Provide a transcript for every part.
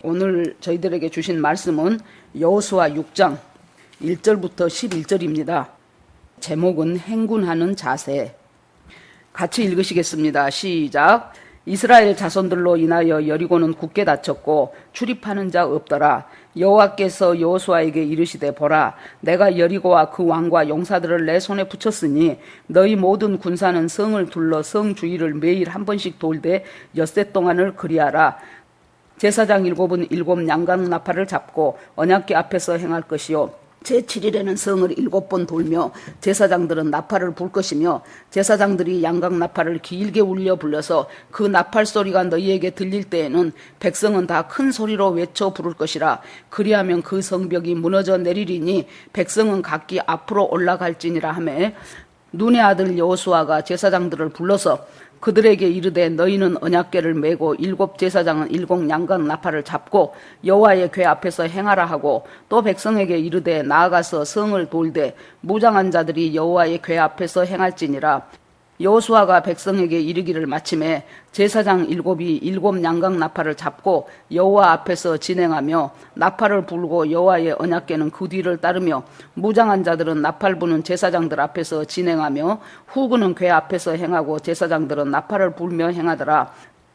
오늘 저희들에게 주신 말씀은 여호수아 6장 1절부터 11절입니다. 제목은 행군하는 자세. 같이 읽으시겠습니다. 시작. 이스라엘 자손들로 인하여 여리고는 굳게 닫혔고 출입하는 자 없더라. 여호와께서 여호수아에게 이르시되 보라, 내가 여리고와 그 왕과 용사들을 내 손에 붙였으니 너희 모든 군사는 성을 둘러 성 주위를 매일 한 번씩 돌되 엿새 동안을 그리하라. 제사장 7은 7 양각 나팔을 잡고 언약궤 앞에서 행할 것이요 제7일에는 성을 7번 돌며 제사장들은 나팔을 불 것이며 제사장들이 양각 나팔을 길게 울려 불려서 그 나팔 소리가 너희에게 들릴 때에는 백성은 다 큰 소리로 외쳐 부를 것이라. 그리하면 그 성벽이 무너져 내리리니 백성은 각기 앞으로 올라갈지니라 하매 눈의 아들 여호수아가 제사장들을 불러서 그들에게 이르되 너희는 언약궤를 메고 7 제사장은 7 양각 나팔을 잡고 여호와의 궤 앞에서 행하라 하고 또 백성에게 이르되 나아가서 성을 돌되 무장한 자들이 여호와의 궤 앞에서 행할지니라. 여호수아가 백성에게 이르기를 마침에 제사장 7이 7 양각 나팔을 잡고 여호와 앞에서 진행하며 나팔을 불고 여호와의 언약궤는 그 뒤를 따르며 무장한 자들은 나팔 부는 제사장들 앞에서 진행하며 후군은 궤 앞에서 행하고 제사장들은 나팔을 불며 행하더라.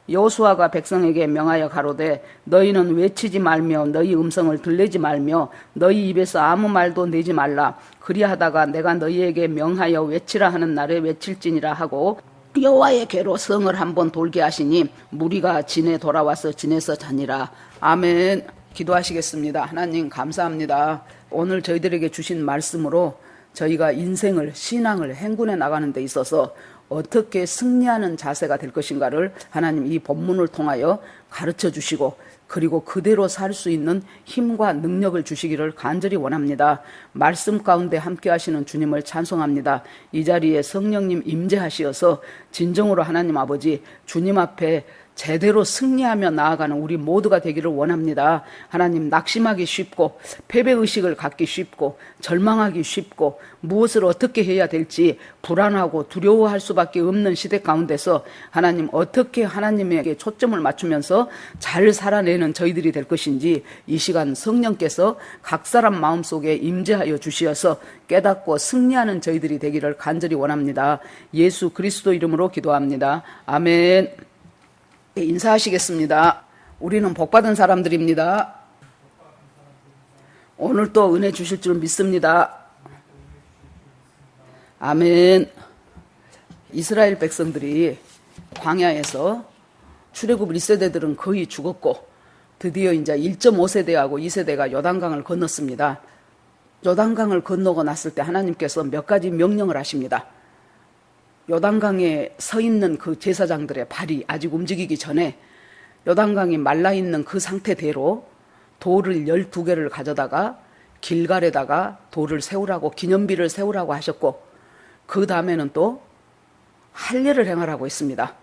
여호수아가 백성에게 명하여 가로되 너희는 외치지 말며 너희 음성을 들리지 말며 너희 입에서 아무 말도 내지 말라. 그리하다가 내가 너희에게 명하여 외치라 하는 날에 외칠지니라 하고 여호와의 궤로 성을 한번 돌게 하시니 무리가 진에 돌아와서 진에서 자니라. 아멘. 기도하시겠습니다. 하나님 감사합니다. 오늘 저희들에게 주신 말씀으로 저희가 인생을, 신앙을 행군해 나가는 데 있어서 어떻게 승리하는 자세가 될 것인가를 하나님 이 본문을 통하여 가르쳐 주시고 그리고 그대로 살 수 있는 힘과 능력을 주시기를 간절히 원합니다. 말씀 가운데 함께 하시는 주님을 찬송합니다. 이 자리에 성령님 임재하시어서 진정으로 하나님 아버지 주님 앞에 제대로 승리하며 나아가는 우리 모두가 되기를 원합니다. 하나님 낙심하기 쉽고 패배의식을 갖기 쉽고 절망하기 쉽고 무엇을 어떻게 해야 될지 불안하고 두려워할 수밖에 없는 시대 가운데서 하나님 어떻게 하나님에게 초점을 맞추면서 잘 살아내는 저희들이 될 것인지 이 시간 성령께서 각 사람 마음속에 임재하여 주시어서 깨닫고 승리하는 저희들이 되기를 간절히 원합니다. 예수 그리스도 이름으로 기도합니다. 아멘. 인사하시겠습니다. 우리는 복받은 사람들입니다. 오늘 또 은혜 주실 줄 믿습니다. 아멘. 이스라엘 백성들이 광야에서 출애굽 1세대들은 거의 죽었고 드디어 이제 1.5세대하고 2세대가 요단강을 건넜습니다. 요단강을 건너고 났을 때 하나님께서 몇 가지 명령을 하십니다. 요단강에 서 있는 그 제사장들의 발이 아직 움직이기 전에 요단강이 말라있는 그 상태대로 돌을 12개를 가져다가 길갈에다가 돌을 세우라고 기념비를 세우라고 하셨고 그 다음에는 또 할례를 행하라고 했습니다.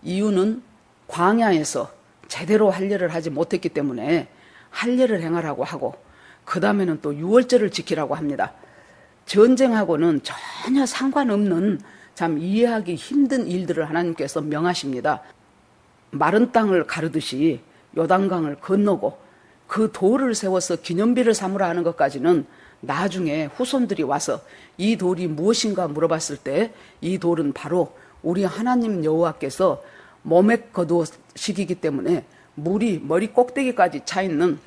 이유는 광야에서 제대로 할례를 하지 못했기 때문에 할례를 행하라고 하고 그 다음에는 또 유월절을 지키라고 합니다. 전쟁하고는 전혀 상관없는 참 이해하기 힘든 일들을 하나님께서 명하십니다. 마른 땅을 가르듯이 요단강을 건너고 그 돌을 세워서 기념비를 삼으라 하는 것까지는 나중에 후손들이 와서 이 돌이 무엇인가 물어봤을 때 이 돌은 바로 우리 하나님 여호와께서 몸에 거두시기기 때문에 물이 머리 꼭대기까지 차 있는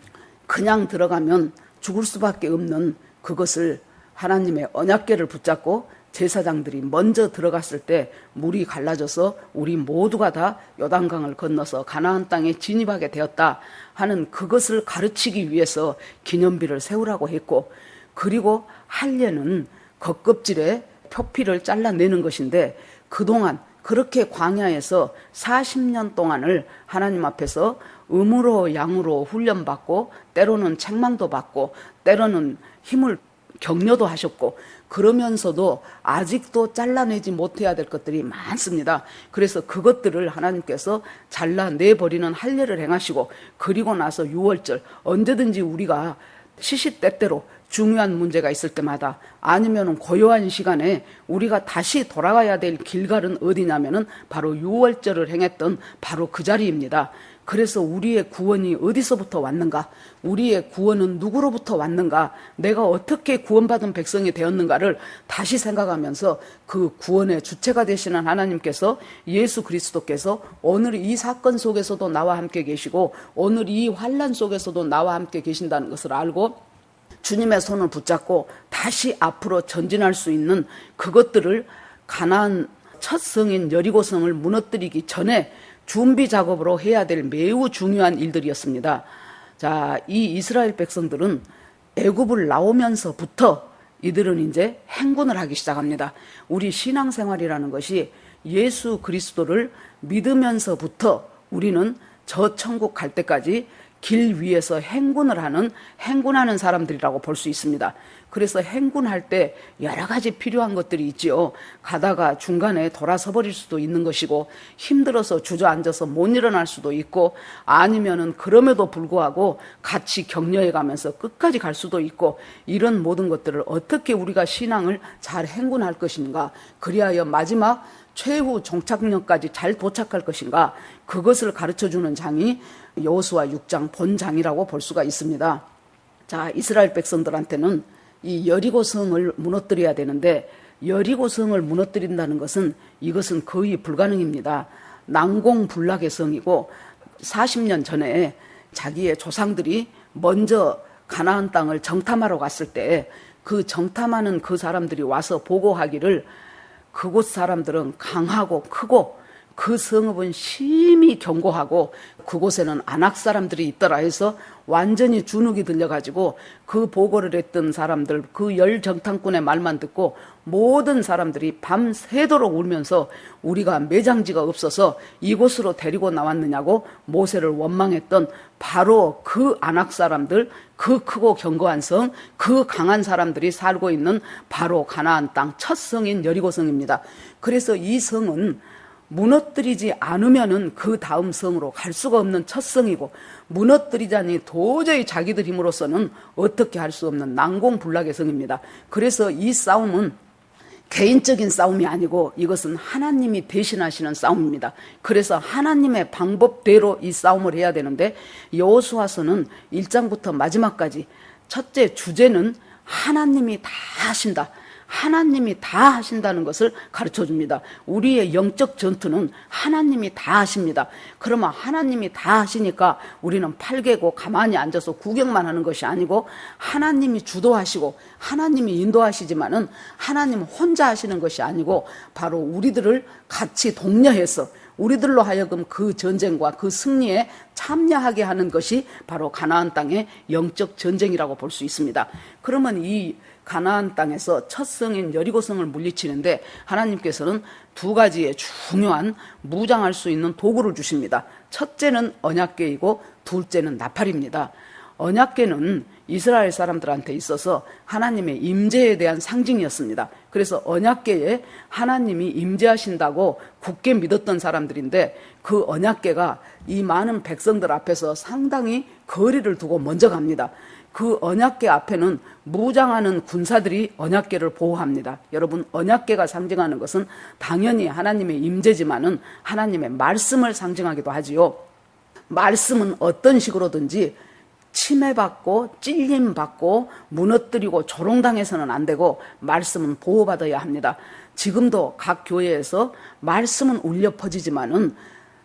그냥 들어가면 죽을 수밖에 없는 그것을 하나님의 언약궤를 붙잡고 제사장들이 먼저 들어갔을 때 물이 갈라져서 우리 모두가 다 요단강을 건너서 가나안 땅에 진입하게 되었다 하는 그것을 가르치기 위해서 기념비를 세우라고 했고 그리고 할례는 겉껍질에 표피를 잘라내는 것인데 그동안 그렇게 광야에서 40년 동안을 하나님 앞에서 음으로 양으로 훈련받고 때로는 책망도 받고 때로는 힘을 격려도 하셨고 그러면서도 아직도 잘라내지 못해야 될 것들이 많습니다. 그래서 그것들을 하나님께서 잘라내버리는 할례를 행하시고 그리고 나서 유월절 언제든지 우리가 시시때때로 중요한 문제가 있을 때마다 아니면 고요한 시간에 우리가 다시 돌아가야 될 길갈은 어디냐면은 바로 유월절을 행했던 바로 그 자리입니다. 그래서 우리의 구원이 어디서부터 왔는가? 우리의 구원은 누구로부터 왔는가? 내가 어떻게 구원받은 백성이 되었는가를 다시 생각하면서 그 구원의 주체가 되시는 하나님께서, 예수 그리스도께서 오늘 이 사건 속에서도 나와 함께 계시고 오늘 이 환난 속에서도 나와 함께 계신다는 것을 알고 주님의 손을 붙잡고 다시 앞으로 전진할 수 있는 그것들을 가나안 첫 성인 여리고성을 무너뜨리기 전에 준비 작업으로 해야 될 매우 중요한 일들이었습니다. 자, 이 이스라엘 백성들은 애굽을 나오면서부터 이들은 이제 행군을 하기 시작합니다. 우리 신앙생활이라는 것이 예수 그리스도를 믿으면서부터 우리는 저 천국 갈 때까지 길 위에서 행군하는 사람들이라고 볼 수 있습니다. 그래서 행군할 때 여러 가지 필요한 것들이 있지요. 가다가 중간에 돌아서 버릴 수도 있는 것이고, 힘들어서 주저앉아서 못 일어날 수도 있고, 아니면은 그럼에도 불구하고 같이 격려해 가면서 끝까지 갈 수도 있고, 이런 모든 것들을 어떻게 우리가 신앙을 잘 행군할 것인가, 그리하여 마지막 최후 종착역까지 잘 도착할 것인가, 그것을 가르쳐주는 장이 여호수아 6장 본장이라고 볼 수가 있습니다. 자, 이스라엘 백성들한테는 이 여리고성을 무너뜨려야 되는데, 여리고성을 무너뜨린다는 것은 이것은 거의 불가능입니다. 난공불락의 성이고 40년 전에 자기의 조상들이 먼저 가나안 땅을 정탐하러 갔을 때 그 정탐하는 그 사람들이 와서 보고하기를, 그곳 사람들은 강하고 크고 그 성읍은 심히 견고하고 그곳에는 아낙 사람들이 있더라 해서 완전히 주눅이 들려가지고 그 보고를 했던 사람들, 그 열 정탐꾼의 말만 듣고 모든 사람들이 밤새도록 울면서 우리가 매장지가 없어서 이곳으로 데리고 나왔느냐고 모세를 원망했던 바로 그 아낙 사람들, 그 크고 견고한 성, 그 강한 사람들이 살고 있는 바로 가나안 땅 첫 성인 여리고성입니다. 그래서 이 성은 무너뜨리지 않으면은 그 다음 성으로 갈 수가 없는 첫 성이고, 무너뜨리자니 도저히 자기들 힘으로서는 어떻게 할 수 없는 난공불락의 성입니다. 그래서 이 싸움은 개인적인 싸움이 아니고 이것은 하나님이 대신하시는 싸움입니다. 그래서 하나님의 방법대로 이 싸움을 해야 되는데, 여호수아서는 1장부터 마지막까지 첫째 주제는 하나님이 다 하신다, 하나님이 다 하신다는 것을 가르쳐줍니다. 우리의 영적 전투는 하나님이 다 하십니다. 그러면 하나님이 다 하시니까 우리는 팔개고 가만히 앉아서 구경만 하는 것이 아니고, 하나님이 주도하시고 하나님이 인도하시지만은 하나님 혼자 하시는 것이 아니고 바로 우리들을 같이 독려해서 우리들로 하여금 그 전쟁과 그 승리에 참여하게 하는 것이 바로 가나안 땅의 영적 전쟁이라고 볼 수 있습니다. 그러면 이 가나안 땅에서 첫 성인 여리고성을 물리치는데 하나님께서는 두 가지의 중요한 무장할 수 있는 도구를 주십니다. 첫째는 언약궤이고 둘째는 나팔입니다. 언약궤는 이스라엘 사람들한테 있어서 하나님의 임재에 대한 상징이었습니다. 그래서 언약궤에 하나님이 임재하신다고 굳게 믿었던 사람들인데, 그 언약궤가 이 많은 백성들 앞에서 상당히 거리를 두고 먼저 갑니다. 그 언약궤 앞에는 무장하는 군사들이 언약궤를 보호합니다. 여러분, 언약궤가 상징하는 것은 당연히 하나님의 임재지만은 하나님의 말씀을 상징하기도 하지요. 말씀은 어떤 식으로든지 침해받고 찔림받고 무너뜨리고 조롱당해서는 안 되고, 말씀은 보호받아야 합니다. 지금도 각 교회에서 말씀은 울려 퍼지지만은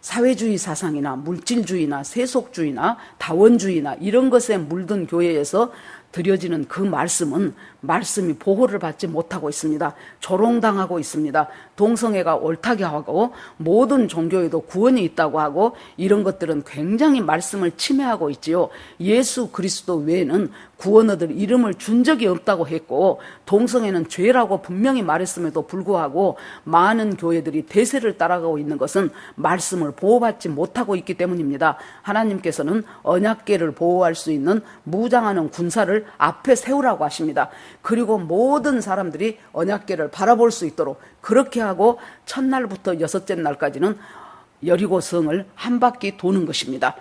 사회주의 사상이나 물질주의나 세속주의나 다원주의나 이런 것에 물든 교회에서 드려지는 그 말씀이 보호를 받지 못하고 있습니다. 조롱당하고 있습니다. 동성애가 옳다고 하고 모든 종교에도 구원이 있다고 하고, 이런 것들은 굉장히 말씀을 침해하고 있지요. 예수 그리스도 외에는 구원 얻을 이름을 준 적이 없다고 했고, 동성애는 죄라고 분명히 말했음에도 불구하고 많은 교회들이 대세를 따라가고 있는 것은 말씀을 보호받지 못하고 있기 때문입니다. 하나님께서는 언약궤를 보호할 수 있는 무장하는 군사를 앞에 세우라고 하십니다. 그리고 모든 사람들이 언약궤를 바라볼 수 있도록 그렇게 하고 첫날부터 여섯째 날까지는 여리고성을 한 바퀴 도는 것입니다.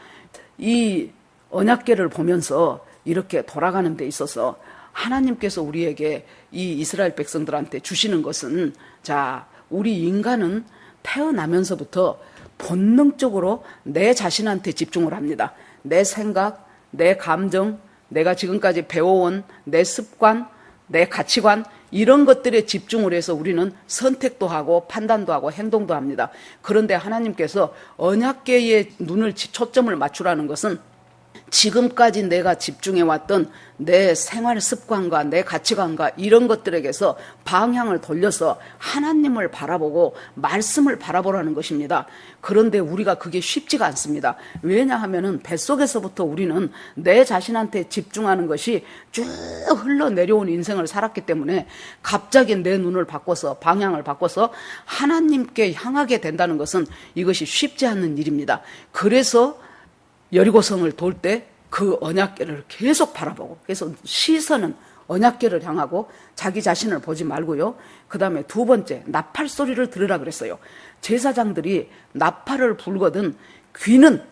이 언약궤를 보면서 이렇게 돌아가는 데 있어서 하나님께서 우리에게 이 이스라엘 백성들한테 주시는 것은, 자, 우리 인간은 태어나면서부터 본능적으로 내 자신한테 집중을 합니다. 내 생각, 내 감정, 내가 지금까지 배워온 내 습관, 내 가치관, 이런 것들에 집중을 해서 우리는 선택도 하고 판단도 하고 행동도 합니다. 그런데 하나님께서 언약궤에 눈을 초점을 맞추라는 것은 지금까지 내가 집중해왔던 내 생활 습관과 내 가치관과 이런 것들에게서 방향을 돌려서 하나님을 바라보고 말씀을 바라보라는 것입니다. 그런데 우리가 그게 쉽지가 않습니다. 왜냐하면 뱃속에서부터 우리는 내 자신한테 집중하는 것이 쭉 흘러내려온 인생을 살았기 때문에 갑자기 내 눈을 바꿔서 방향을 바꿔서 하나님께 향하게 된다는 것은 이것이 쉽지 않은 일입니다. 그래서 여리고성을 돌 때 그 언약궤를 계속 바라보고, 그래서 시선은 언약궤를 향하고 자기 자신을 보지 말고요. 그 다음에 두 번째, 나팔 소리를 들으라 그랬어요. 제사장들이 나팔을 불거든 귀는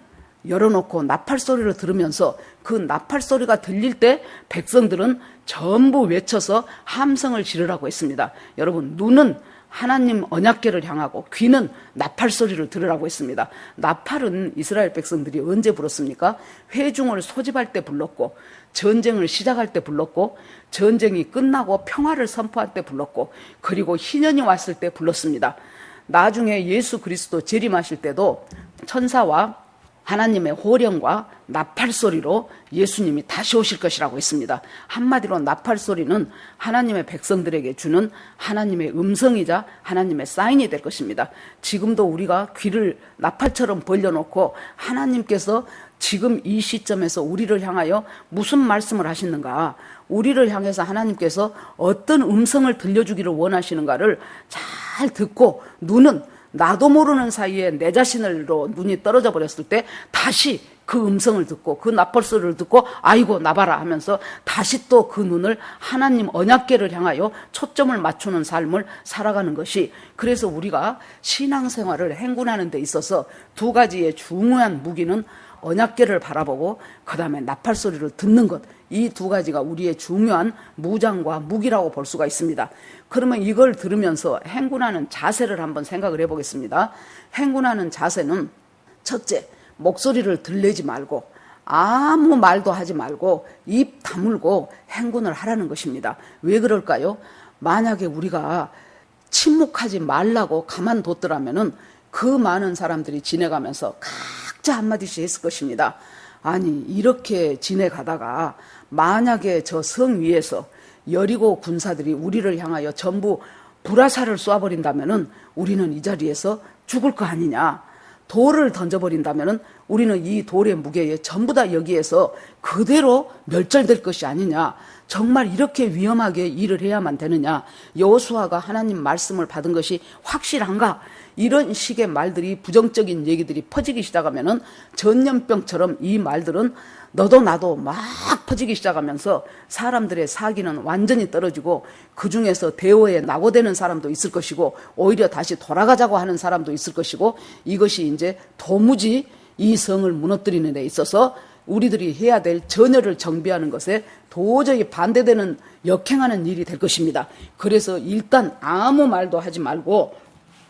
열어놓고 나팔 소리를 들으면서 그 나팔 소리가 들릴 때 백성들은 전부 외쳐서 함성을 지르라고 했습니다. 여러분, 눈은 하나님 언약궤를 향하고 귀는 나팔 소리를 들으라고 했습니다. 나팔은 이스라엘 백성들이 언제 불었습니까? 회중을 소집할 때 불렀고, 전쟁을 시작할 때 불렀고, 전쟁이 끝나고 평화를 선포할 때 불렀고, 그리고 희년이 왔을 때 불렀습니다. 나중에 예수 그리스도 재림하실 때도 천사와 하나님의 호령과 나팔 소리로 예수님이 다시 오실 것이라고 했습니다. 한마디로 나팔 소리는 하나님의 백성들에게 주는 하나님의 음성이자 하나님의 사인이 될 것입니다. 지금도 우리가 귀를 나팔처럼 벌려놓고 하나님께서 지금 이 시점에서 우리를 향하여 무슨 말씀을 하시는가, 우리를 향해서 하나님께서 어떤 음성을 들려주기를 원하시는가를 잘 듣고, 눈은 나도 모르는 사이에 내 자신으로 눈이 떨어져 버렸을 때 다시 그 음성을 듣고 그 나팔 소리를 듣고 아이고 나봐라 하면서 다시 또 그 눈을 하나님 언약궤를 향하여 초점을 맞추는 삶을 살아가는 것이, 그래서 우리가 신앙생활을 행군하는 데 있어서 두 가지의 중요한 무기는 언약궤를 바라보고 그 다음에 나팔 소리를 듣는 것, 이 두 가지가 우리의 중요한 무장과 무기라고 볼 수가 있습니다. 그러면 이걸 들으면서 행군하는 자세를 한번 생각을 해보겠습니다. 행군하는 자세는 첫째, 목소리를 들내지 말고 아무 말도 하지 말고 입 다물고 행군을 하라는 것입니다. 왜 그럴까요? 만약에 우리가 침묵하지 말라고 가만뒀더라면은 그 많은 사람들이 지내가면서 각자 한마디씩 했을 것입니다. 아니, 이렇게 지내가다가 만약에 저 성 위에서 여리고 군사들이 우리를 향하여 전부 불화살을 쏘아버린다면은 우리는 이 자리에서 죽을 거 아니냐. 돌을 던져버린다면은 우리는 이 돌의 무게에 전부 다 여기에서 그대로 멸절될 것이 아니냐. 정말 이렇게 위험하게 일을 해야만 되느냐. 여호수아가 하나님 말씀을 받은 것이 확실한가? 이런 식의 말들이, 부정적인 얘기들이 퍼지기 시작하면은 전염병처럼 이 말들은 너도 나도 막 퍼지기 시작하면서 사람들의 사기는 완전히 떨어지고, 그 중에서 대오에 낙오되는 사람도 있을 것이고 오히려 다시 돌아가자고 하는 사람도 있을 것이고, 이것이 이제 도무지 이 성을 무너뜨리는 데 있어서 우리들이 해야 될 전열을 정비하는 것에 도저히 반대되는 역행하는 일이 될 것입니다. 그래서 일단 아무 말도 하지 말고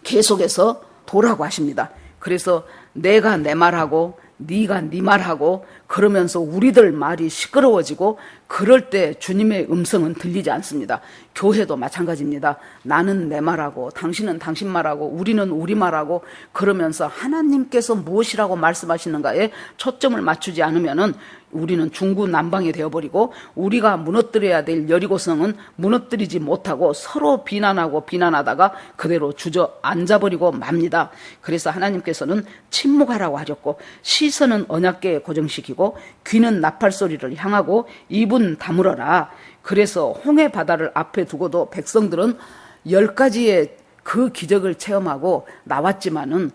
계속해서 도라고 하십니다. 그래서 내가 내 말하고 네가 네 말하고 그러면서 우리들 말이 시끄러워지고, 그럴 때 주님의 음성은 들리지 않습니다. 교회도 마찬가지입니다. 나는 내 말하고 당신은 당신 말하고 우리는 우리 말하고 그러면서 하나님께서 무엇이라고 말씀하시는가에 초점을 맞추지 않으면은 우리는 중구난방이 되어버리고, 우리가 무너뜨려야 될 여리고성은 무너뜨리지 못하고 서로 비난하고 비난하다가 그대로 주저앉아버리고 맙니다. 그래서 하나님께서는 침묵하라고 하셨고, 시선은 언약궤에 고정시키고 귀는 나팔 소리를 향하고 입은 다물어라. 그래서 홍해 바다를 앞에 두고도 백성들은 10가지의 그 기적을 체험하고 나왔지만은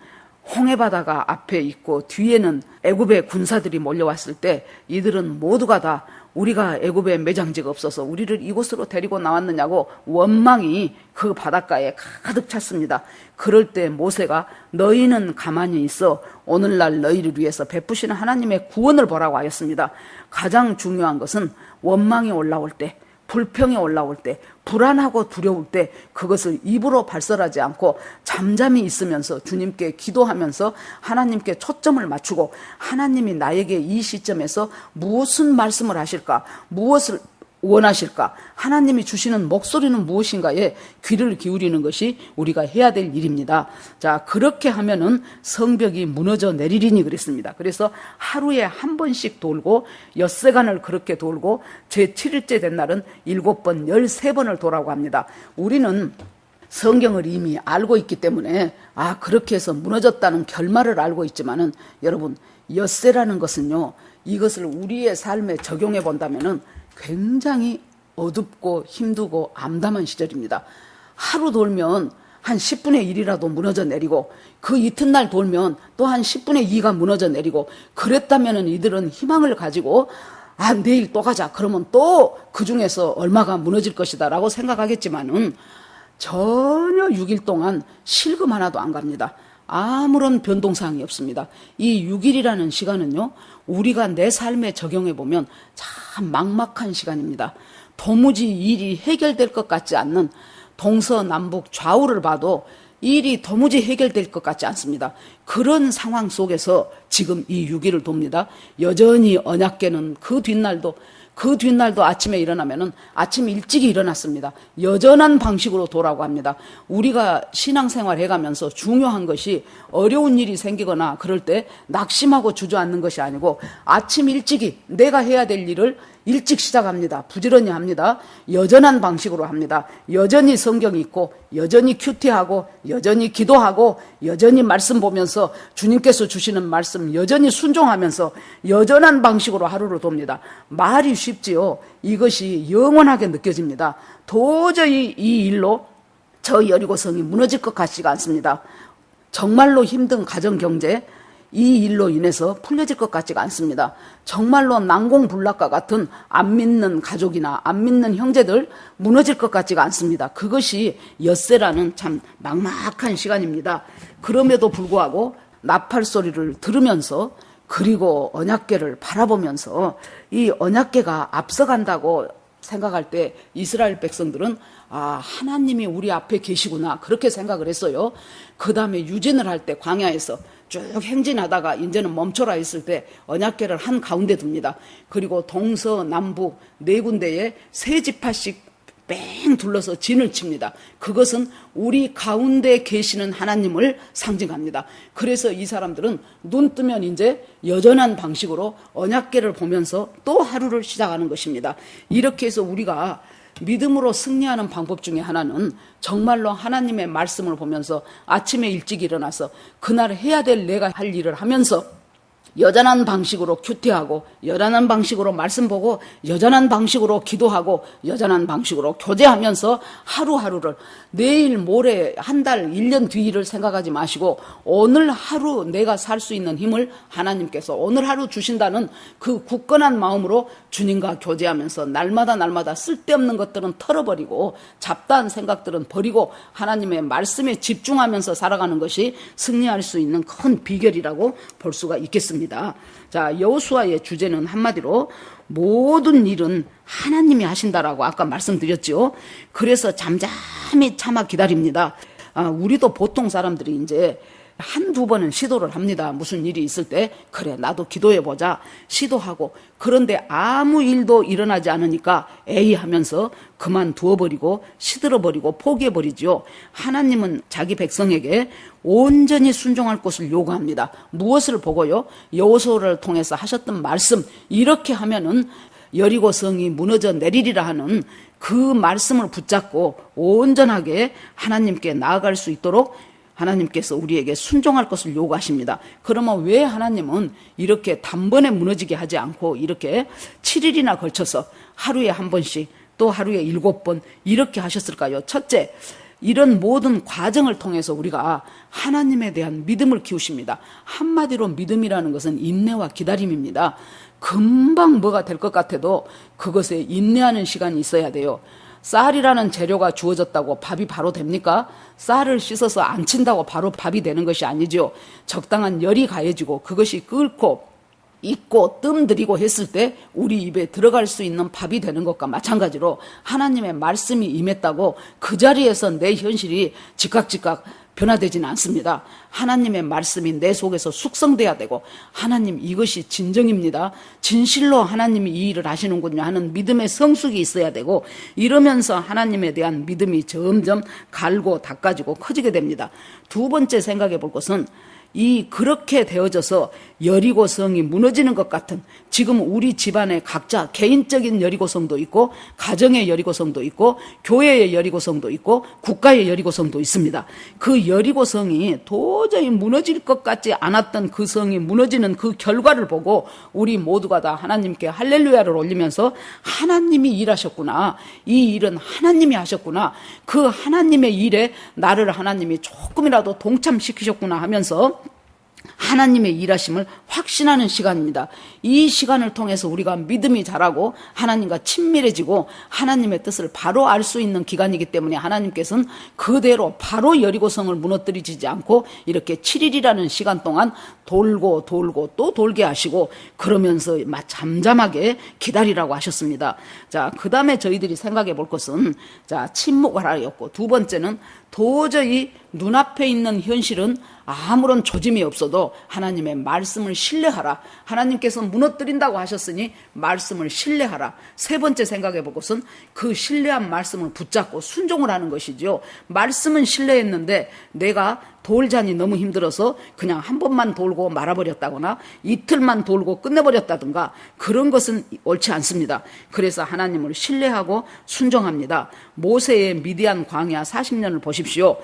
홍해바다가 앞에 있고 뒤에는 애굽의 군사들이 몰려왔을 때 이들은 모두가 다 우리가 애굽에 매장지가 없어서 우리를 이곳으로 데리고 나왔느냐고 원망이 그 바닷가에 가득 찼습니다. 그럴 때 모세가 너희는 가만히 있어 오늘날 너희를 위해서 베푸시는 하나님의 구원을 보라고 하였습니다. 가장 중요한 것은 원망이 올라올 때, 불평이 올라올 때, 불안하고 두려울 때 그것을 입으로 발설하지 않고 잠잠히 있으면서 주님께 기도하면서 하나님께 초점을 맞추고 하나님이 나에게 이 시점에서 무슨 말씀을 하실까, 무엇을 원하실까, 하나님이 주시는 목소리는 무엇인가에 귀를 기울이는 것이 우리가 해야 될 일입니다. 자, 그렇게 하면은 성벽이 무너져 내리리니 그랬습니다. 그래서 하루에 한 번씩 돌고 엿새간을 그렇게 돌고 제 7일째 된 날은 7번, 13번을 도라고 합니다. 우리는 성경을 이미 알고 있기 때문에 그렇게 해서 무너졌다는 결말을 알고 있지만은 여러분, 엿새라는 것은요, 이것을 우리의 삶에 적용해 본다면은 굉장히 어둡고 힘들고 암담한 시절입니다. 하루 돌면 한 10분의 1이라도 무너져 내리고 그 이튿날 돌면 또 한 10분의 2가 무너져 내리고 그랬다면 이들은 희망을 가지고 내일 또 가자 그러면 또 그 중에서 얼마가 무너질 것이다 라고 생각하겠지만은 전혀 6일 동안 실금 하나도 안 갑니다. 아무런 변동사항이 없습니다. 이 6일이라는 시간은요, 우리가 내 삶에 적용해 보면 참 막막한 시간입니다. 도무지 일이 해결될 것 같지 않는, 동서남북 좌우를 봐도 일이 도무지 해결될 것 같지 않습니다. 그런 상황 속에서 지금 이 6일을 돕니다. 여전히 언약궤는 그 뒷날도 아침에 일어나면은 아침 일찍이 일어났습니다. 여전한 방식으로 도라고 합니다. 우리가 신앙생활 해가면서 중요한 것이 어려운 일이 생기거나 그럴 때 낙심하고 주저앉는 것이 아니고 아침 일찍이 내가 해야 될 일을 일찍 시작합니다. 부지런히 합니다. 여전한 방식으로 합니다. 여전히 성경 읽고 여전히 큐티하고 여전히 기도하고 여전히 말씀 보면서 주님께서 주시는 말씀 여전히 순종하면서 여전한 방식으로 하루를 돕니다. 말이 쉽지요. 이것이 영원하게 느껴집니다. 도저히 이 일로 저 여리고성이 무너질 것 같지가 않습니다. 정말로 힘든 가정경제, 이 일로 인해서 풀려질 것 같지가 않습니다. 정말로 난공불락과 같은 안 믿는 가족이나 안 믿는 형제들 무너질 것 같지가 않습니다. 그것이 엿새라는 참 막막한 시간입니다. 그럼에도 불구하고 나팔 소리를 들으면서 그리고 언약궤를 바라보면서 이 언약궤가 앞서간다고 생각할 때 이스라엘 백성들은 하나님이 우리 앞에 계시구나 그렇게 생각을 했어요. 그 다음에 유진을 할 때 광야에서 쭉 행진하다가 이제는 멈춰라 했을 때 언약궤를 한 가운데 둡니다. 그리고 동서남북 네 군데에 세 지파씩 뺑 둘러서 진을 칩니다. 그것은 우리 가운데 계시는 하나님을 상징합니다. 그래서 이 사람들은 눈 뜨면 이제 여전한 방식으로 언약궤를 보면서 또 하루를 시작하는 것입니다. 이렇게 해서 우리가 믿음으로 승리하는 방법 중에 하나는 정말로 하나님의 말씀을 보면서 아침에 일찍 일어나서 그날 해야 될 내가 할 일을 하면서 여전한 방식으로 큐티하고 여전한 방식으로 말씀 보고 여전한 방식으로 기도하고 여전한 방식으로 교제하면서 하루하루를 내일 모레 한 달 1년 뒤를 생각하지 마시고 오늘 하루 내가 살 수 있는 힘을 하나님께서 오늘 하루 주신다는 그 굳건한 마음으로 주님과 교제하면서 날마다 쓸데없는 것들은 털어버리고 잡다한 생각들은 버리고 하나님의 말씀에 집중하면서 살아가는 것이 승리할 수 있는 큰 비결이라고 볼 수가 있겠습니다. 자, 여호수아의 주제는 한마디로 모든 일은 하나님이 하신다라고 아까 말씀드렸죠. 그래서 잠잠히 참아 기다립니다. 우리도 보통 사람들이 이제 한두 번은 시도를 합니다. 무슨 일이 있을 때 그래 나도 기도해보자 시도하고 그런데 아무 일도 일어나지 않으니까 에이 하면서 그만두어버리고 시들어버리고 포기해버리죠. 하나님은 자기 백성에게 온전히 순종할 것을 요구합니다. 무엇을 보고요? 여호수아를 통해서 하셨던 말씀 이렇게 하면은 여리고성이 무너져 내리리라 하는 그 말씀을 붙잡고 온전하게 하나님께 나아갈 수 있도록 하나님께서 우리에게 순종할 것을 요구하십니다. 그러면 왜 하나님은 이렇게 단번에 무너지게 하지 않고 이렇게 7일이나 걸쳐서 하루에 한 번씩 또 하루에 7번 이렇게 하셨을까요? 첫째, 이런 모든 과정을 통해서 우리가 하나님에 대한 믿음을 키우십니다. 한마디로 믿음이라는 것은 인내와 기다림입니다. 금방 뭐가 될 것 같아도 그것에 인내하는 시간이 있어야 돼요. 쌀이라는 재료가 주어졌다고 밥이 바로 됩니까? 쌀을 씻어서 안 친다고 바로 밥이 되는 것이 아니죠. 적당한 열이 가해지고 그것이 끓고 잊고 뜸들이고 했을 때 우리 입에 들어갈 수 있는 밥이 되는 것과 마찬가지로 하나님의 말씀이 임했다고 그 자리에서 내 현실이 즉각 변화되지는 않습니다. 하나님의 말씀이 내 속에서 숙성돼야 되고, 하나님 이것이 진정입니다, 진실로 하나님이 이 일을 하시는군요 하는 믿음의 성숙이 있어야 되고, 이러면서 하나님에 대한 믿음이 점점 갈고 닦아지고 커지게 됩니다. 두 번째 생각해 볼 것은, 그렇게 되어져서 여리고성이 무너지는 것 같은, 지금 우리 집안에 각자 개인적인 여리고성도 있고, 가정의 여리고성도 있고, 교회의 여리고성도 있고, 국가의 여리고성도 있습니다. 그 여리고성이 도저히 무너질 것 같지 않았던 그 성이 무너지는 그 결과를 보고 우리 모두가 다 하나님께 할렐루야를 올리면서, 하나님이 일하셨구나, 이 일은 하나님이 하셨구나, 그 하나님의 일에 나를 하나님이 조금이라도 동참시키셨구나 하면서 하나님의 일하심을 확신하는 시간입니다. 이 시간을 통해서 우리가 믿음이 자라고 하나님과 친밀해지고 하나님의 뜻을 바로 알 수 있는 기간이기 때문에, 하나님께서는 그대로 바로 여리고성을 무너뜨리지 않고 이렇게 7일이라는 시간 동안 돌고 또 돌게 하시고, 그러면서 잠잠하게 기다리라고 하셨습니다. 자, 그 다음에 저희들이 생각해 볼 것은, 침묵하라였고, 두 번째는 도저히 눈앞에 있는 현실은 아무런 조짐이 없어도 하나님의 말씀을 신뢰하라. 하나님께서 무너뜨린다고 하셨으니 말씀을 신뢰하라. 세 번째 생각해 볼 것은 그 신뢰한 말씀을 붙잡고 순종을 하는 것이죠. 말씀은 신뢰했는데 내가 돌잔이 너무 힘들어서 그냥 한 번만 돌고 말아버렸다거나 이틀만 돌고 끝내버렸다든가 그런 것은 옳지 않습니다. 그래서 하나님을 신뢰하고 순종합니다. 모세의 미디안 광야 40년을 보십시오.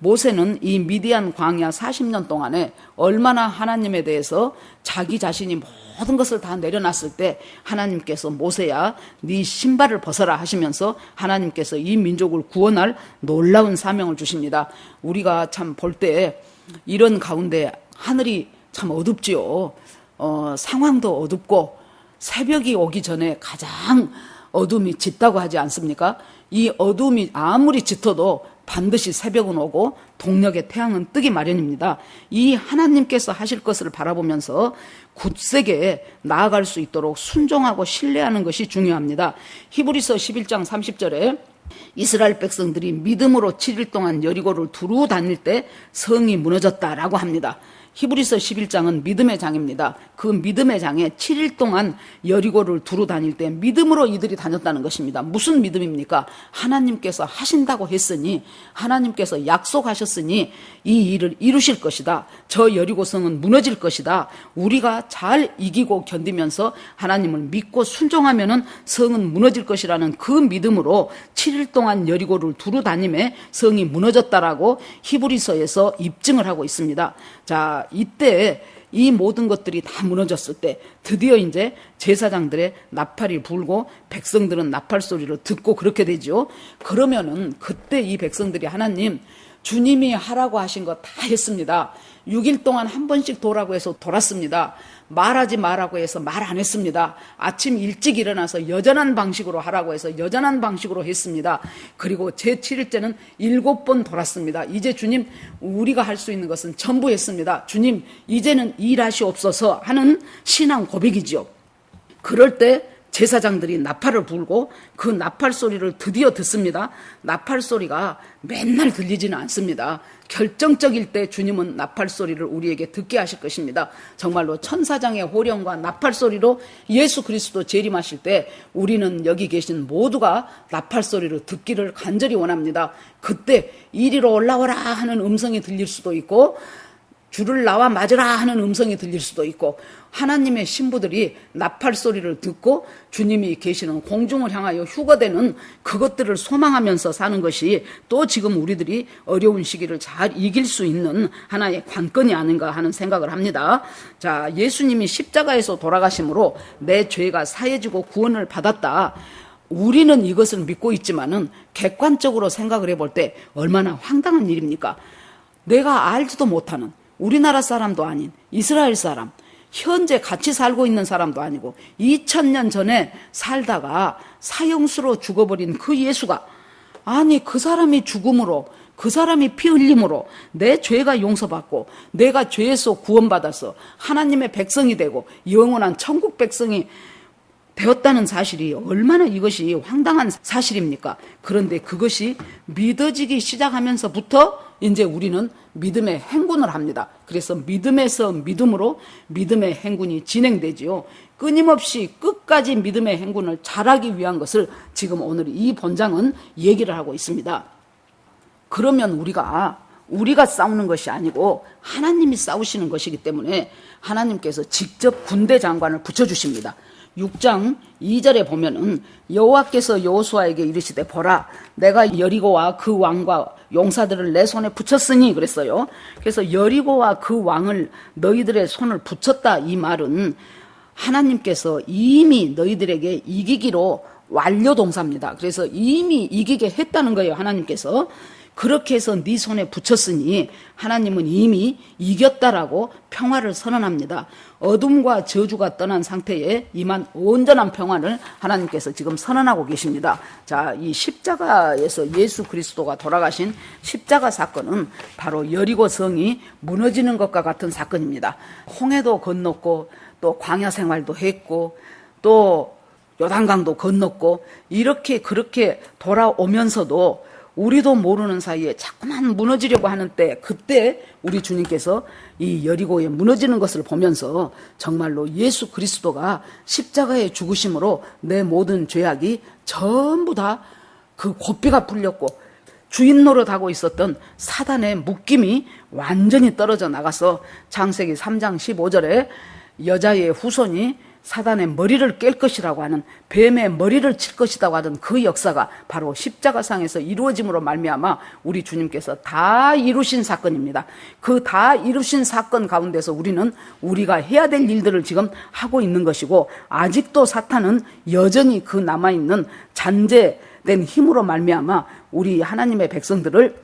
모세는 이 미디안 광야 40년 동안에 얼마나 하나님에 대해서 자기 자신이 모든 것을 다 내려놨을 때 하나님께서 모세야 네 신발을 벗어라 하시면서 하나님께서 이 민족을 구원할 놀라운 사명을 주십니다. 우리가 참 볼 때 이런 가운데 하늘이 참 어둡지요. 상황도 어둡고 새벽이 오기 전에 가장 어둠이 짙다고 하지 않습니까? 이 어둠이 아무리 짙어도 반드시 새벽은 오고 동력의 태양은 뜨기 마련입니다. 이 하나님께서 하실 것을 바라보면서 굳세게 나아갈 수 있도록 순종하고 신뢰하는 것이 중요합니다. 히브리서 11장 30절에 이스라엘 백성들이 믿음으로 7일 동안 여리고를 두루 다닐 때 성이 무너졌다라고 합니다. 히브리서 11장은 믿음의 장입니다. 그 믿음의 장에 7일 동안 여리고를 두루 다닐 때 믿음으로 이들이 다녔다는 것입니다. 무슨 믿음입니까? 하나님께서 하신다고 했으니, 하나님께서 약속하셨으니 이 일을 이루실 것이다. 저 여리고성은 무너질 것이다. 우리가 잘 이기고 견디면서 하나님을 믿고 순종하면은 성은 무너질 것이라는 그 믿음으로 7일 동안 여리고를 두루 다님에 성이 무너졌다라고 히브리서에서 입증을 하고 있습니다. 자, 이때 이 모든 것들이 다 무너졌을 때 드디어 이제 제사장들의 나팔이 불고 백성들은 나팔 소리를 듣고 그렇게 되죠. 그러면은 그때 이 백성들이 하나님, 주님이 하라고 하신 거 다 했습니다. 6일 동안 한 번씩 도라고 해서 돌았습니다. 말하지 말라고 해서 말 안 했습니다. 아침 일찍 일어나서 여전한 방식으로 하라고 해서 여전한 방식으로 했습니다. 그리고 제7일째는 7번 돌았습니다. 이제 주님, 우리가 할 수 있는 것은 전부 했습니다. 주님, 이제는 일하시옵소서 하는 신앙 고백이지요. 그럴 때 제사장들이 나팔을 불고 그 나팔 소리를 드디어 듣습니다. 나팔 소리가 맨날 들리지는 않습니다. 결정적일 때 주님은 나팔 소리를 우리에게 듣게 하실 것입니다. 정말로 천사장의 호령과 나팔 소리로 예수 그리스도 재림하실 때 우리는 여기 계신 모두가 나팔 소리를 듣기를 간절히 원합니다. 그때 이리로 올라오라 하는 음성이 들릴 수도 있고, 줄을 나와 맞으라 하는 음성이 들릴 수도 있고, 하나님의 신부들이 나팔 소리를 듣고 주님이 계시는 공중을 향하여 휴거되는 그것들을 소망하면서 사는 것이 또 지금 우리들이 어려운 시기를 잘 이길 수 있는 하나의 관건이 아닌가 하는 생각을 합니다. 자, 예수님이 십자가에서 돌아가심으로 내 죄가 사해지고 구원을 받았다. 우리는 이것을 믿고 있지만은 객관적으로 생각을 해볼 때 얼마나 황당한 일입니까? 내가 알지도 못하는, 우리나라 사람도 아닌 이스라엘 사람, 현재 같이 살고 있는 사람도 아니고 2000년 전에 살다가 사형수로 죽어버린 그 예수가 아니 그 사람이 죽음으로, 그 사람이 피 흘림으로 내 죄가 용서받고 내가 죄에서 구원받아서 하나님의 백성이 되고 영원한 천국 백성이 되었다는 사실이 얼마나 이것이 황당한 사실입니까? 그런데 그것이 믿어지기 시작하면서부터 이제 우리는 믿음의 행군을 합니다. 그래서 믿음에서 믿음으로 믿음의 행군이 진행되지요. 끊임없이 끝까지 믿음의 행군을 잘하기 위한 것을 지금 오늘 이 본장은 얘기를 하고 있습니다. 그러면 우리가 싸우는 것이 아니고 하나님이 싸우시는 것이기 때문에 하나님께서 직접 군대 장관을 붙여주십니다. 6장 2절에 보면은 여호와께서 여호수아에게 이르시되 보라 내가 여리고와 그 왕과 용사들을 내 손에 붙였으니 그랬어요. 그래서 여리고와 그 왕을 너희들의 손을 붙였다 이 말은 하나님께서 이미 너희들에게 이기기로 완료동사입니다. 그래서 이미 이기게 했다는 거예요. 하나님께서 그렇게 해서 네 손에 붙였으니 하나님은 이미 이겼다라고 평화를 선언합니다. 어둠과 저주가 떠난 상태에 임한 온전한 평화를 하나님께서 지금 선언하고 계십니다. 자, 이 십자가에서 예수 그리스도가 돌아가신 십자가 사건은 바로 여리고 성이 무너지는 것과 같은 사건입니다. 홍해도 건넜고 또 광야 생활도 했고 또 요단강도 건넜고 이렇게 그렇게 돌아오면서도 우리도 모르는 사이에 자꾸만 무너지려고 하는 때 그때 우리 주님께서 이 여리고에 무너지는 것을 보면서 정말로 예수 그리스도가 십자가에 죽으심으로 내 모든 죄악이 전부 다 그 고삐가 풀렸고 주인 노릇하고 있었던 사단의 묶임이 완전히 떨어져 나가서 창세기 3장 15절에 여자의 후손이 사단의 머리를 깰 것이라고 하는 뱀의 머리를 칠 것이라고 하던 그 역사가 바로 십자가상에서 이루어짐으로 말미암아 우리 주님께서 다 이루신 사건입니다. 그 다 이루신 사건 가운데서 우리는 우리가 해야 될 일들을 지금 하고 있는 것이고 아직도 사탄은 여전히 그 남아있는 잔재된 힘으로 말미암아 우리 하나님의 백성들을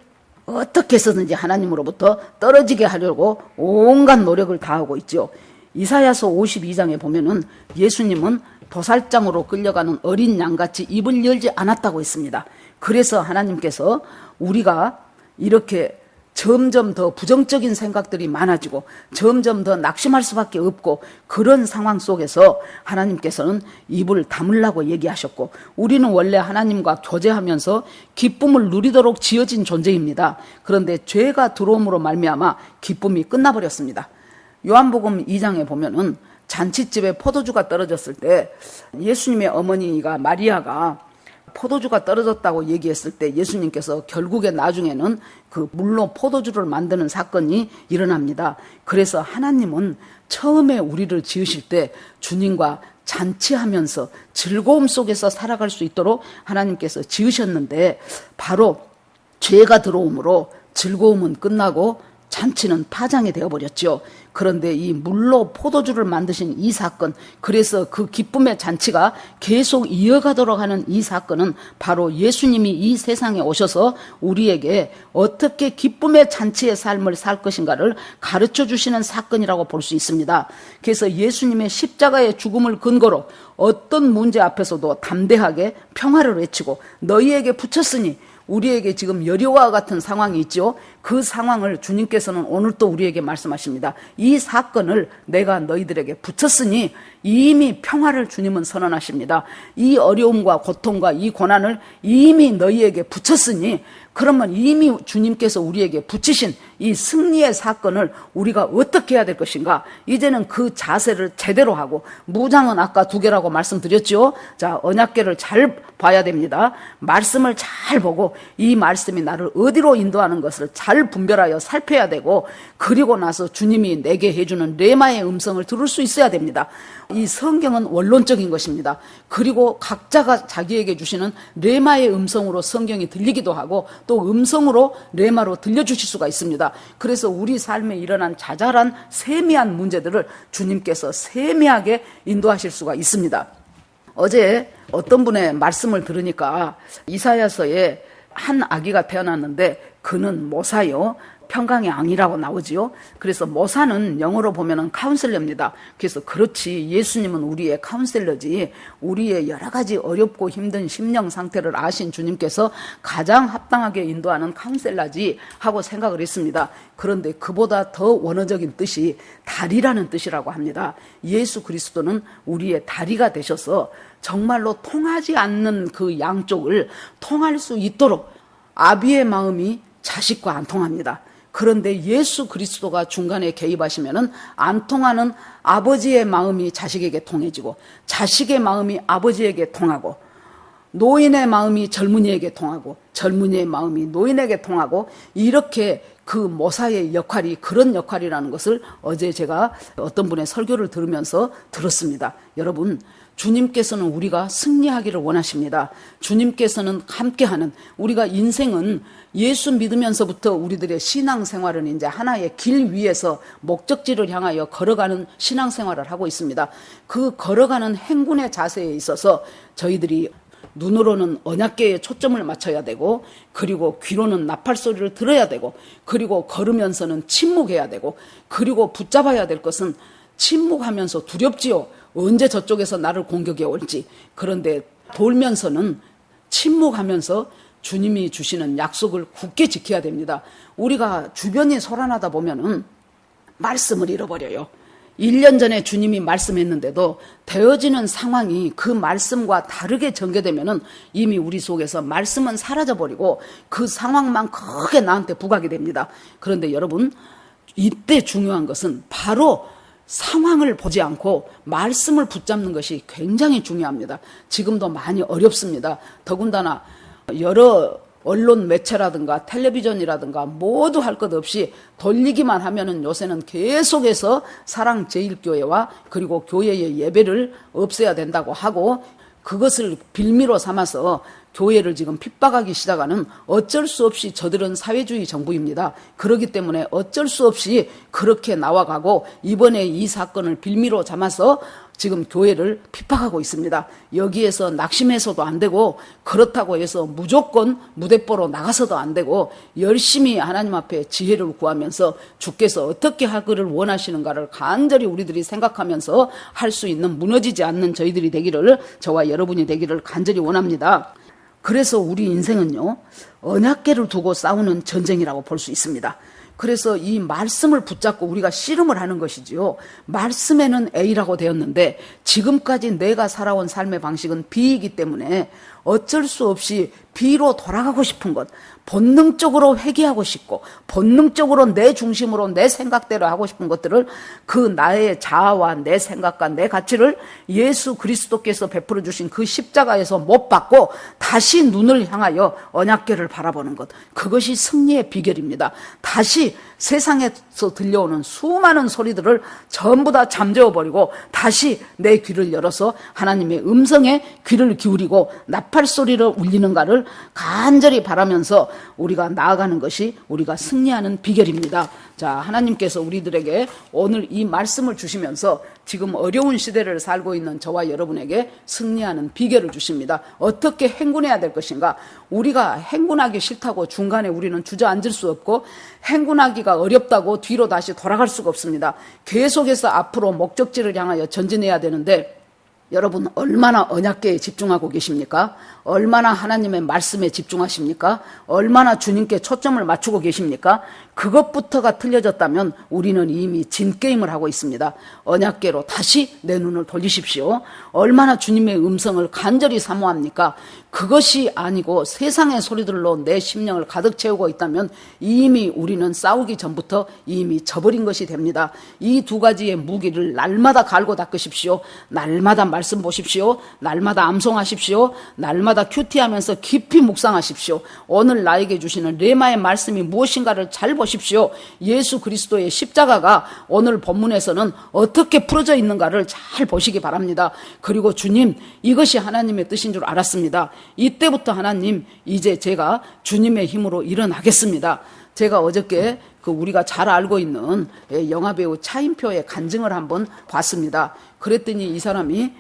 어떻게 해서든지 하나님으로부터 떨어지게 하려고 온갖 노력을 다하고 있죠. 이사야서 52장에 보면은 예수님은 도살장으로 끌려가는 어린 양같이 입을 열지 않았다고 했습니다. 그래서 하나님께서 우리가 이렇게 점점 더 부정적인 생각들이 많아지고 점점 더 낙심할 수밖에 없고 그런 상황 속에서 하나님께서는 입을 다물라고 얘기하셨고 우리는 원래 하나님과 교제하면서 기쁨을 누리도록 지어진 존재입니다. 그런데 죄가 들어옴으로 말미암아 기쁨이 끝나버렸습니다. 요한복음 2장에 보면은 잔치집에 포도주가 떨어졌을 때 예수님의 어머니가 마리아가 포도주가 떨어졌다고 얘기했을 때 예수님께서 결국에 나중에는 그 물로 포도주를 만드는 사건이 일어납니다. 그래서 하나님은 처음에 우리를 지으실 때 주님과 잔치하면서 즐거움 속에서 살아갈 수 있도록 하나님께서 지으셨는데 바로 죄가 들어오므로 즐거움은 끝나고 잔치는 파장이 되어버렸죠. 그런데 이 물로 포도주를 만드신 이 사건, 그래서 그 기쁨의 잔치가 계속 이어가도록 하는 이 사건은 바로 예수님이 이 세상에 오셔서 우리에게 어떻게 기쁨의 잔치의 삶을 살 것인가를 가르쳐 주시는 사건이라고 볼 수 있습니다. 그래서 예수님의 십자가의 죽음을 근거로 어떤 문제 앞에서도 담대하게 평화를 외치고 너희에게 붙였으니 우리에게 지금 여리고와 같은 상황이 있죠. 그 상황을 주님께서는 오늘 또 우리에게 말씀하십니다. 이 사건을 내가 너희들에게 붙였으니 이미 평화를 주님은 선언하십니다. 이 어려움과 고통과 이 고난을 이미 너희에게 붙였으니 그러면 이미 주님께서 우리에게 붙이신 이 승리의 사건을 우리가 어떻게 해야 될 것인가? 이제는 그 자세를 제대로 하고 무장은 아까 2개라고 말씀드렸죠. 자, 언약궤를 잘 봐야 됩니다. 말씀을 잘 보고 이 말씀이 나를 어디로 인도하는 것을 잘 분별하여 살펴야 되고 그리고 나서 주님이 내게 해주는 레마의 음성을 들을 수 있어야 됩니다. 이 성경은 원론적인 것입니다. 그리고 각자가 자기에게 주시는 레마의 음성으로 성경이 들리기도 하고 또 음성으로 레마로 들려주실 수가 있습니다. 그래서 우리 삶에 일어난 자잘한 세미한 문제들을 주님께서 세미하게 인도하실 수가 있습니다. 어제 어떤 분의 말씀을 들으니까 이사야서에 한 아기가 태어났는데 그는 모사요 평강의 앙이라고 나오지요. 그래서 모사는 영어로 보면은 카운셀러입니다. 그래서 그렇지, 예수님은 우리의 카운셀러지, 우리의 여러 가지 어렵고 힘든 심령 상태를 아신 주님께서 가장 합당하게 인도하는 카운셀러지 하고 생각을 했습니다. 그런데 그보다 더 원어적인 뜻이 다리라는 뜻이라고 합니다. 예수 그리스도는 우리의 다리가 되셔서 정말로 통하지 않는 그 양쪽을 통할 수 있도록, 아비의 마음이 자식과 안 통합니다. 그런데 예수 그리스도가 중간에 개입하시면은 안 통하는 아버지의 마음이 자식에게 통해지고, 자식의 마음이 아버지에게 통하고, 노인의 마음이 젊은이에게 통하고, 젊은이의 마음이 노인에게 통하고, 이렇게 그 모사의 역할이 그런 역할이라는 것을 어제 제가 어떤 분의 설교를 들으면서 들었습니다. 여러분, 주님께서는 우리가 승리하기를 원하십니다. 주님께서는 함께하는, 우리가 인생은 예수 믿으면서부터 우리들의 신앙생활은 이제 하나의 길 위에서 목적지를 향하여 걸어가는 신앙생활을 하고 있습니다. 그 걸어가는 행군의 자세에 있어서 저희들이 눈으로는 언약궤에 초점을 맞춰야 되고, 그리고 귀로는 나팔 소리를 들어야 되고, 그리고 걸으면서는 침묵해야 되고, 그리고 붙잡아야 될 것은 침묵하면서 두렵지요. 언제 저쪽에서 나를 공격해 올지. 그런데 돌면서는 침묵하면서 주님이 주시는 약속을 굳게 지켜야 됩니다. 우리가 주변이 소란하다 보면은 말씀을 잃어버려요. 1년 전에 주님이 말씀했는데도 되어지는 상황이 그 말씀과 다르게 전개되면은 이미 우리 속에서 말씀은 사라져버리고 그 상황만 크게 나한테 부각이 됩니다. 그런데 여러분, 이때 중요한 것은 바로 상황을 보지 않고 말씀을 붙잡는 것이 굉장히 중요합니다. 지금도 많이 어렵습니다. 더군다나 여러 언론 매체라든가 텔레비전이라든가 모두 할 것 없이 돌리기만 하면은 요새는 계속해서 사랑제일교회와 그리고 교회의 예배를 없애야 된다고 하고, 그것을 빌미로 삼아서 교회를 지금 핍박하기 시작하는, 어쩔 수 없이 저들은 사회주의 정부입니다. 그렇기 때문에 어쩔 수 없이 그렇게 나와가고, 이번에 이 사건을 빌미로 삼아서 지금 교회를 핍박하고 있습니다. 여기에서 낙심해서도 안 되고, 그렇다고 해서 무조건 무대뽀로 나가서도 안 되고, 열심히 하나님 앞에 지혜를 구하면서 주께서 어떻게 하기를 원하시는가를 간절히 우리들이 생각하면서 할 수 있는, 무너지지 않는 저희들이 되기를, 저와 여러분이 되기를 간절히 원합니다. 그래서 우리 인생은요, 언약궤를 두고 싸우는 전쟁이라고 볼 수 있습니다. 그래서 이 말씀을 붙잡고 우리가 씨름을 하는 것이지요. 말씀에는 A라고 되었는데 지금까지 내가 살아온 삶의 방식은 B이기 때문에 어쩔 수 없이 B로 돌아가고 싶은 것, 본능적으로 회개하고 싶고 본능적으로 내 중심으로 내 생각대로 하고 싶은 것들을, 그 나의 자아와 내 생각과 내 가치를 예수 그리스도께서 베풀어 주신 그 십자가에서 못 받고 다시 눈을 향하여 언약궤를 바라보는 것, 그것이 승리의 비결입니다. 다시 세상에서 들려오는 수많은 소리들을 전부 다 잠재워버리고 다시 내 귀를 열어서 하나님의 음성에 귀를 기울이고 나팔 소리를 울리는가를 간절히 바라면서 우리가 나아가는 것이 우리가 승리하는 비결입니다. 자, 하나님께서 우리들에게 오늘 이 말씀을 주시면서 지금 어려운 시대를 살고 있는 저와 여러분에게 승리하는 비결을 주십니다. 어떻게 행군해야 될 것인가? 우리가 행군하기 싫다고 중간에 우리는 주저앉을 수 없고, 행군하기가 어렵다고 뒤로 다시 돌아갈 수가 없습니다. 계속해서 앞으로 목적지를 향하여 전진해야 되는데, 여러분 얼마나 언약궤에 집중하고 계십니까? 얼마나 하나님의 말씀에 집중하십니까? 얼마나 주님께 초점을 맞추고 계십니까? 그것부터가 틀려졌다면 우리는 이미 진 게임을 하고 있습니다. 언약궤로 다시 내 눈을 돌리십시오. 얼마나 주님의 음성을 간절히 사모합니까? 그것이 아니고 세상의 소리들로 내 심령을 가득 채우고 있다면 이미 우리는 싸우기 전부터 이미 져버린 것이 됩니다. 이 두 가지의 무기를 날마다 갈고 닦으십시오. 날마다 말씀 보십시오. 날마다 암송하십시오. 날마다 큐티하면서 깊이 묵상하십시오. 오늘 나에게 주시는 레마의 말씀이 무엇인가를 잘 보십시오. 예수 그리스도의 십자가가 오늘 본문에서는 어떻게 풀어져 있는가를 잘 보시기 바랍니다. 그리고 주님, 이것이 하나님의 뜻인 줄 알았습니다. 이때부터 하나님, 이제 제가 주님의 힘으로 일어나겠습니다. 제가 어저께 우리가 잘 알고 있는 영화배우 차인표의 간증을 한번 봤습니다. 그랬더니 이 사람이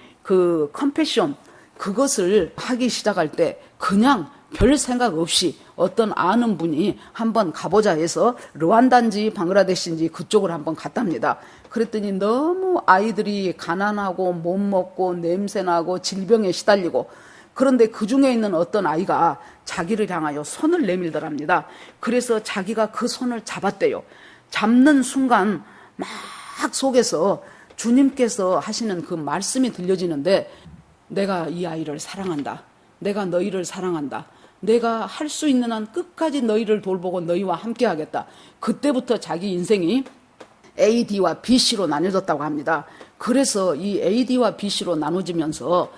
컴패션, 그것을 하기 시작할 때 그냥 별 생각 없이 어떤 아는 분이 한번 가보자 해서 르완다인지 방글라데시인지 그쪽을 한번 갔답니다. 그랬더니 너무 아이들이 가난하고 못 먹고 냄새나고 질병에 시달리고, 그런데 그 중에 있는 어떤 아이가 자기를 향하여 손을 내밀더랍니다. 그래서 자기가 그 손을 잡았대요. 잡는 순간 막 속에서 주님께서 하시는 그 말씀이 들려지는데, 내가 이 아이를 사랑한다. 내가 너희를 사랑한다. 내가 할 수 있는 한 끝까지 너희를 돌보고 너희와 함께 하겠다. 그때부터 자기 인생이 AD와 BC로 나눠졌다고 합니다. 그래서 이 AD와 BC로 나눠지면서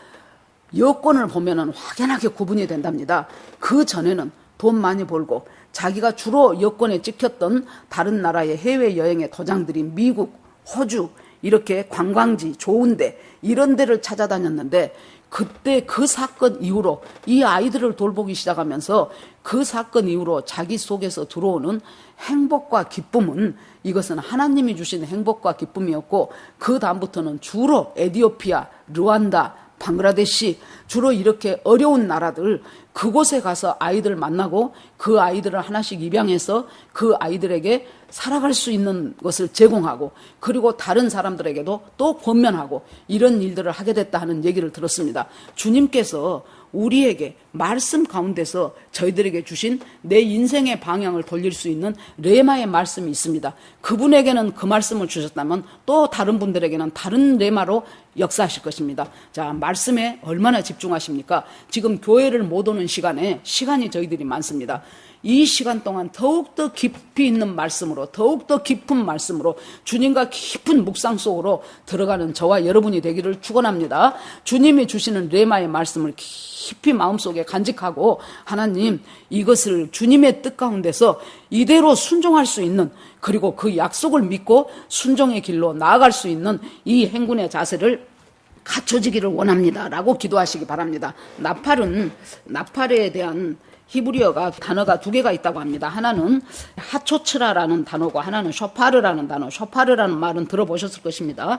여건을 보면은 확연하게 구분이 된답니다. 그 전에는 돈 많이 벌고 자기가 주로 여건에 찍혔던 다른 나라의 해외여행의 도장들이 미국, 호주, 이렇게 관광지 좋은데 이런 데를 찾아다녔는데, 그때 그 사건 이후로 이 아이들을 돌보기 시작하면서 그 사건 이후로 자기 속에서 들어오는 행복과 기쁨은, 이것은 하나님이 주신 행복과 기쁨이었고, 그 다음부터는 주로 에티오피아, 르완다, 방글라데시, 주로 이렇게 어려운 나라들, 그곳에 가서 아이들 만나고 그 아이들을 하나씩 입양해서 그 아이들에게 살아갈 수 있는 것을 제공하고, 그리고 다른 사람들에게도 또 권면하고, 이런 일들을 하게 됐다 하는 얘기를 들었습니다. 주님께서 우리에게 말씀 가운데서 저희들에게 주신 내 인생의 방향을 돌릴 수 있는 레마의 말씀이 있습니다. 그분에게는 그 말씀을 주셨다면 또 다른 분들에게는 다른 레마로 역사하실 것입니다. 자, 말씀에 얼마나 집중하십니까? 지금 교회를 못 오는 시간에 시간이 저희들이 많습니다. 이 시간 동안 더욱더 깊이 있는 말씀으로, 더욱더 깊은 말씀으로 주님과 깊은 묵상 속으로 들어가는 저와 여러분이 되기를 축원합니다. 주님이 주시는 레마의 말씀을 깊이 마음속에 간직하고, 하나님, 이것을 주님의 뜻 가운데서 이대로 순종할 수 있는, 그리고 그 약속을 믿고 순종의 길로 나아갈 수 있는 이 행군의 자세를 갖춰지기를 원합니다 라고 기도하시기 바랍니다. 나팔에 대한 히브리어가 단어가 두 개가 있다고 합니다. 하나는 하초츠라라는 단어고 하나는 쇼파르라는 단어. 쇼파르라는 말은 들어보셨을 것입니다.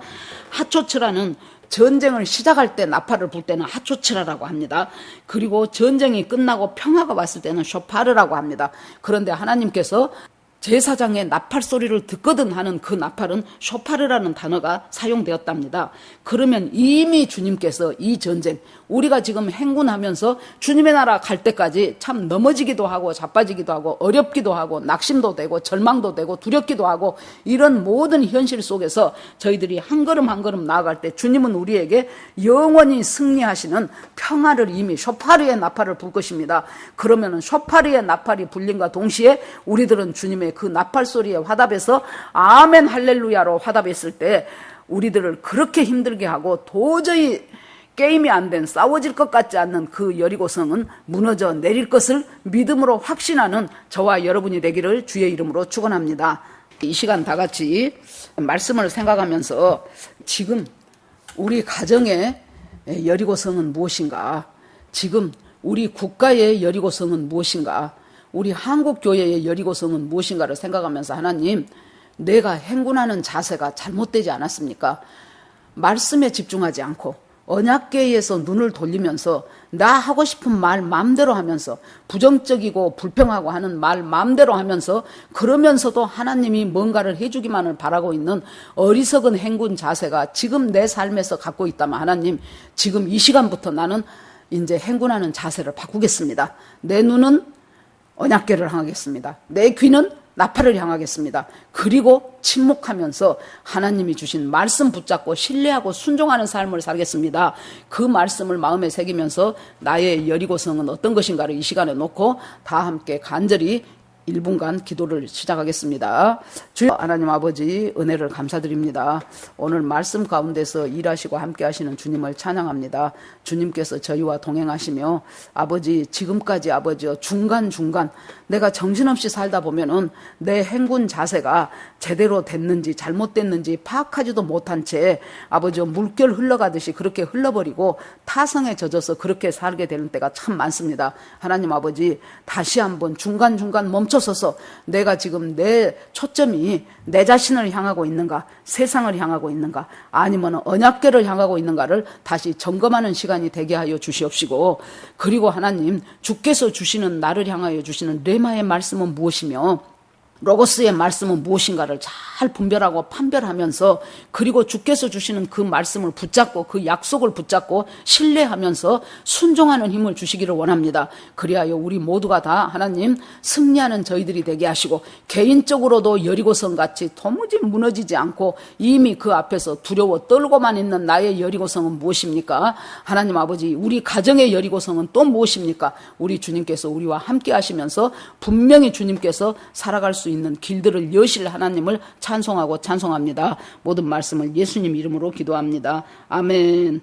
하초츠라는 전쟁을 시작할 때 나팔을 불 때는 하초츠라라고 합니다. 그리고 전쟁이 끝나고 평화가 왔을 때는 쇼파르라고 합니다. 그런데 하나님께서 제사장의 나팔 소리를 듣거든 하는 그 나팔은 쇼파르라는 단어가 사용되었답니다. 그러면 이미 주님께서 이 전쟁, 우리가 지금 행군하면서 주님의 나라 갈 때까지 참 넘어지기도 하고 자빠지기도 하고 어렵기도 하고 낙심도 되고 절망도 되고 두렵기도 하고, 이런 모든 현실 속에서 저희들이 한 걸음 한 걸음 나아갈 때 주님은 우리에게 영원히 승리하시는 평화를 이미 쇼파르의 나팔을 불 것입니다. 그러면은 쇼파르의 나팔이 불림과 동시에 우리들은 주님의 그 나팔 소리에 화답해서 아멘 할렐루야로 화답했을 때, 우리들을 그렇게 힘들게 하고 도저히 게임이 안 된, 싸워질 것 같지 않는 그 여리고성은 무너져 내릴 것을 믿음으로 확신하는 저와 여러분이 되기를 주의 이름으로 축원합니다. 이 시간 다 같이 말씀을 생각하면서 지금 우리 가정의 여리고성은 무엇인가? 지금 우리 국가의 여리고성은 무엇인가? 우리 한국교회의 여리고성은 무엇인가를 생각하면서, 하나님, 내가 행군하는 자세가 잘못되지 않았습니까? 말씀에 집중하지 않고 언약궤에서 눈을 돌리면서 나 하고 싶은 말 마음대로 하면서, 부정적이고 불평하고 하는 말 마음대로 하면서, 그러면서도 하나님이 뭔가를 해주기만을 바라고 있는 어리석은 행군 자세가 지금 내 삶에서 갖고 있다면, 하나님, 지금 이 시간부터 나는 이제 행군하는 자세를 바꾸겠습니다. 내 눈은 언약궤를 향하겠습니다. 내 귀는 나팔을 향하겠습니다. 그리고 침묵하면서 하나님이 주신 말씀 붙잡고 신뢰하고 순종하는 삶을 살겠습니다. 그 말씀을 마음에 새기면서 나의 여리고성은 어떤 것인가를 이 시간에 놓고 다 함께 간절히 1분간 기도를 시작하겠습니다. 주여 하나님 아버지, 은혜를 감사드립니다. 오늘 말씀 가운데서 일하시고 함께 하시는 주님을 찬양합니다. 주님께서 저희와 동행하시며, 아버지, 지금까지 아버지여 중간중간 내가 정신없이 살다 보면은 내 행군 자세가 제대로 됐는지 잘못됐는지 파악하지도 못한 채 아버지여 물결 흘러가듯이 그렇게 흘러버리고 타성에 젖어서 그렇게 살게 되는 때가 참 많습니다. 하나님 아버지, 다시 한번 중간중간 멈춰 멈춰서서 내가 지금 내 초점이 내 자신을 향하고 있는가, 세상을 향하고 있는가, 아니면 언약궤를 향하고 있는가를 다시 점검하는 시간이 되게 하여 주시옵시고, 그리고 하나님, 주께서 주시는, 나를 향하여 주시는 레마의 말씀은 무엇이며 로고스의 말씀은 무엇인가를 잘 분별하고 판별하면서, 그리고 주께서 주시는 그 말씀을 붙잡고 그 약속을 붙잡고 신뢰하면서 순종하는 힘을 주시기를 원합니다. 그리하여 우리 모두가 다 하나님 승리하는 저희들이 되게 하시고, 개인적으로도 여리고성 같이 도무지 무너지지 않고 이미 그 앞에서 두려워 떨고만 있는 나의 여리고성은 무엇입니까? 하나님 아버지, 우리 가정의 여리고성은 또 무엇입니까? 우리 주님께서 우리와 함께 하시면서 분명히 주님께서 살아갈 수 있는 길들을 여실 하나님을 찬송하고 찬송합니다. 모든 말씀을 예수님 이름으로 기도합니다. 아멘.